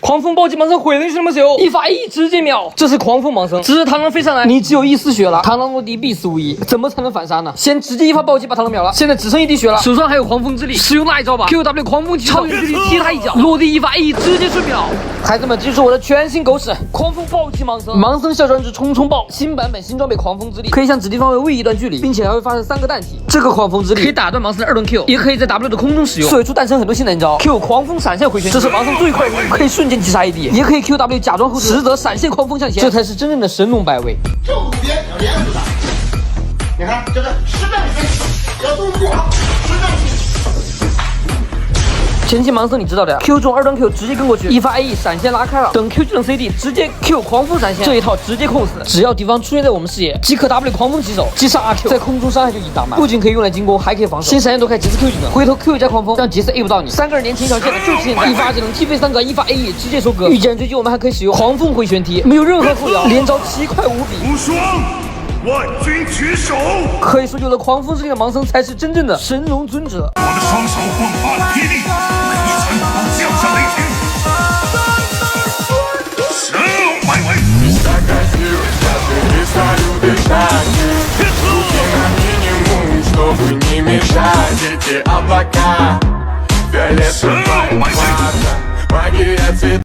狂风暴击盲僧毁了兄弟们手，一发 A 直接秒。这是狂风盲僧，只是螳螂飞上来，你只有一丝血了。螳螂落地必死无疑，怎么才能反杀呢？先直接一发暴击把螳螂秒了，现在只剩一滴血了，手上还有狂风之力，使用那一招吧 ！QW 狂风击超远距离踢他一脚，落地一发 A 直接瞬秒。孩子们，这就是我的全新狗屎狂风暴击盲僧，盲僧下专职冲冲爆，新版本新装备狂风之力，可以向指定方位位移一段距离，并且还会发射3个弹体。这个狂风之力可以打断盲僧的2轮 Q， 也可以在 W 的空中使用，水柱诞生很多新连招。Q 狂风闪现回旋，这是盲僧最快的，可以瞬间击杀 AD， 也可以 QW 假装后撤，实则闪现狂风向前，这才是真正的神龙摆尾。就路边要连着打，你看这个实战性，要动作好，实战性。前期盲僧你知道的呀 ，Q 中2段 Q 直接跟过去，一发 AE 闪现拉开了，等 Q 技能 CD 直接 Q 狂风闪现，这一套直接控死。只要敌方出现在我们视野，即可 W 狂风起手击杀阿 Q， 在空中伤害就1大满，不仅可以用来进攻，还可以防守。新闪现躲开杰斯 Q 技能，回头 Q 加狂风，让杰斯 A 不到你。3个人连成一条线的就是现在，一发技能踢飞3个，一发 AE 直接收割。遇见追击我们还可以使用狂风回旋踢，没有任何后摇，连招奇快无比。无双，万军举手。可以说有了狂风之力的盲僧才是真正的神龙尊者。我的双手混化霹雳，一拳能降下雷霆。神龙摆尾。Чтобы не мешать эти облака, фиолетовая магия цвета.